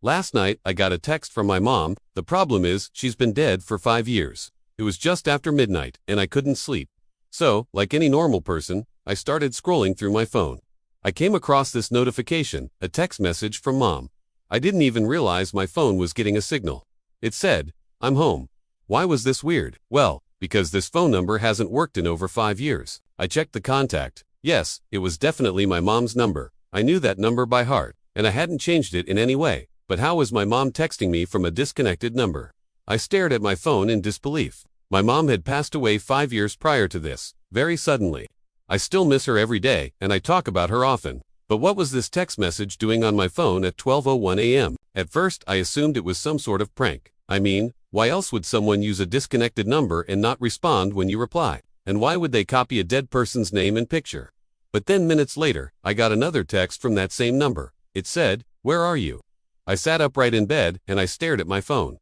Last night, I got a text from my mom. The problem is, she's been dead for 5 years. It was just after midnight, and I couldn't sleep. So, like any normal person, I started scrolling through my phone. I came across this notification, a text message from Mom. I didn't even realize my phone was getting a signal. It said, "I'm home." Why was this weird? Well, because this phone number hasn't worked in over 5 years. I checked the contact. Yes, it was definitely my mom's number. I knew that number by heart, and I hadn't changed it in any way. But how was my mom texting me from a disconnected number? I stared at my phone in disbelief. My mom had passed away 5 years prior to this, very suddenly. I still miss her every day, and I talk about her often. But what was this text message doing on my phone at 12:01 a.m.? At first, I assumed it was some sort of prank. I mean, why else would someone use a disconnected number and not respond when you reply? And why would they copy a dead person's name and picture? But then minutes later, I got another text from that same number. It said, "Where are you?" I sat upright in bed, and I stared at my phone.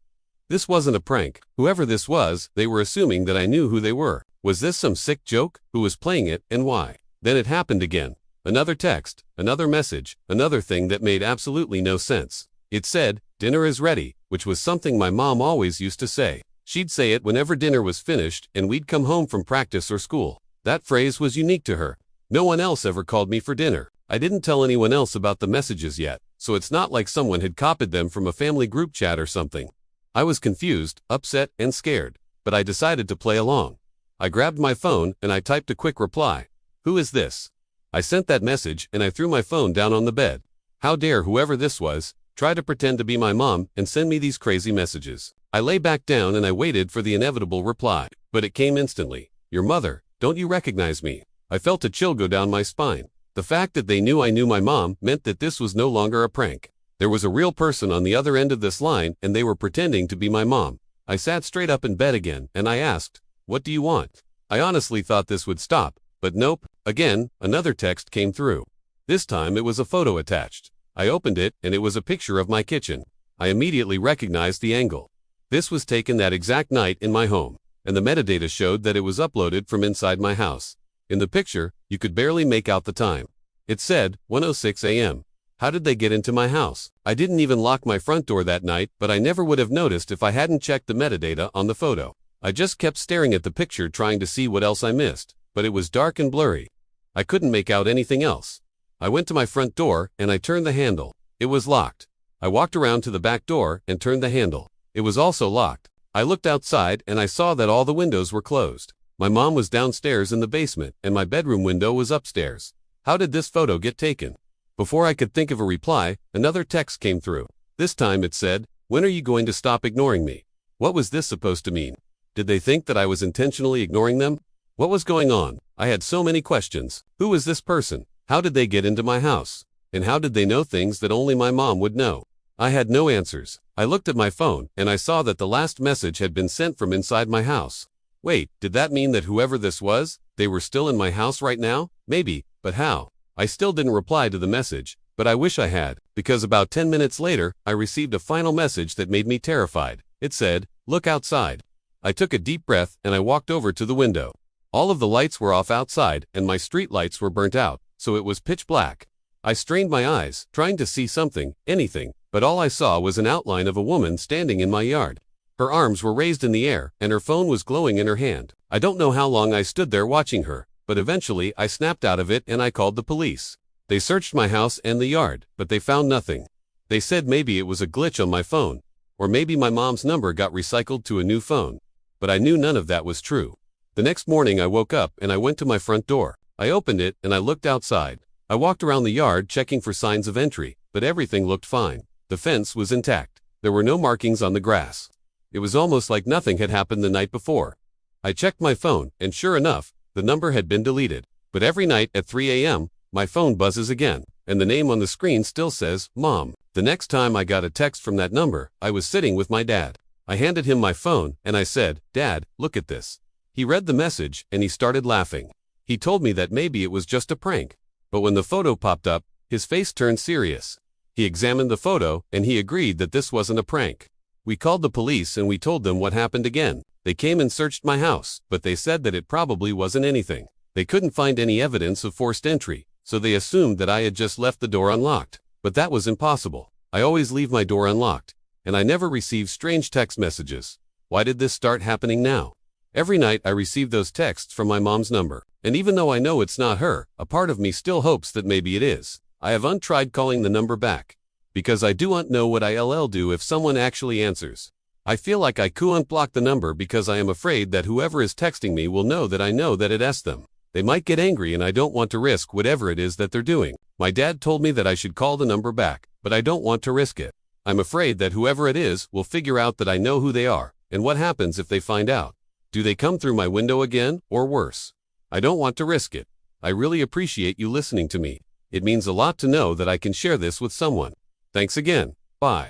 This wasn't a prank. Whoever this was, they were assuming that I knew who they were. Was this some sick joke? Who was playing it, and why? Then it happened again. Another text, another message, another thing that made absolutely no sense. It said, "Dinner is ready," which was something my mom always used to say. She'd say it whenever dinner was finished and we'd come home from practice or school. That phrase was unique to her. No one else ever called me for dinner. I didn't tell anyone else about the messages yet, so it's not like someone had copied them from a family group chat or something. I was confused, upset, and scared, but I decided to play along. I grabbed my phone and I typed a quick reply. "Who is this?" I sent that message and I threw my phone down on the bed. How dare whoever this was try to pretend to be my mom and send me these crazy messages. I lay back down and I waited for the inevitable reply, but it came instantly. "Your mother, don't you recognize me?" I felt a chill go down my spine. The fact that they knew I knew my mom meant that this was no longer a prank. There was a real person on the other end of this line and they were pretending to be my mom. I sat straight up in bed again and I asked, "What do you want?" I honestly thought this would stop, but nope. Again, another text came through. This time it was a photo attached. I opened it and it was a picture of my kitchen. I immediately recognized the angle. This was taken that exact night in my home, and the metadata showed that it was uploaded from inside my house. In the picture, you could barely make out the time. It said, 1:06 a.m. How did they get into my house? I didn't even lock my front door that night, but I never would have noticed if I hadn't checked the metadata on the photo. I just kept staring at the picture trying to see what else I missed, but it was dark and blurry. I couldn't make out anything else. I went to my front door and I turned the handle. It was locked. I walked around to the back door and turned the handle. It was also locked. I looked outside and I saw that all the windows were closed. My mom was downstairs in the basement and my bedroom window was upstairs. How did this photo get taken? Before I could think of a reply, another text came through. This time it said, "When are you going to stop ignoring me?" What was this supposed to mean? Did they think that I was intentionally ignoring them? What was going on? I had so many questions. Who was this person? How did they get into my house? And how did they know things that only my mom would know? I had no answers. I looked at my phone and I saw that the last message had been sent from inside my house. Wait, did that mean that whoever this was, they were still in my house right now? Maybe, but how? I still didn't reply to the message, but I wish I had, because about 10 minutes later, I received a final message that made me terrified. It said, "Look outside." I took a deep breath and I walked over to the window. All of the lights were off outside and my street lights were burnt out, so it was pitch black. I strained my eyes, trying to see something, anything, but all I saw was an outline of a woman standing in my yard. Her arms were raised in the air and her phone was glowing in her hand. I don't know how long I stood there watching her, but eventually I snapped out of it and I called the police. They searched my house and the yard, but they found nothing. They said maybe it was a glitch on my phone, or maybe my mom's number got recycled to a new phone. But I knew none of that was true. The next morning I woke up and I went to my front door. I opened it and I looked outside. I walked around the yard checking for signs of entry, but everything looked fine. The fence was intact. There were no markings on the grass. It was almost like nothing had happened the night before. I checked my phone, and sure enough, the number had been deleted. But every night at 3 a.m., my phone buzzes again, and the name on the screen still says, "Mom." The next time I got a text from that number, I was sitting with my dad. I handed him my phone, and I said, "Dad, look at this." He read the message, and he started laughing. He told me that maybe it was just a prank. But when the photo popped up, his face turned serious. He examined the photo, and he agreed that this wasn't a prank. We called the police and we told them what happened again. They came and searched my house, but they said that it probably wasn't anything. They couldn't find any evidence of forced entry, so they assumed that I had just left the door unlocked. But that was impossible. I always leave my door unlocked, and I never receive strange text messages. Why did this start happening now? Every night I receive those texts from my mom's number, and even though I know it's not her, a part of me still hopes that maybe it is. I have untried calling the number back, because I do not know what I'll do if someone actually answers. I feel like I couldn't block the number because I am afraid that whoever is texting me will know that I know that it's them. They might get angry and I don't want to risk whatever it is that they're doing. My dad told me that I should call the number back, but I don't want to risk it. I'm afraid that whoever it is will figure out that I know who they are, and what happens if they find out? Do they come through my window again, or worse? I don't want to risk it. I really appreciate you listening to me. It means a lot to know that I can share this with someone. Thanks again. Bye.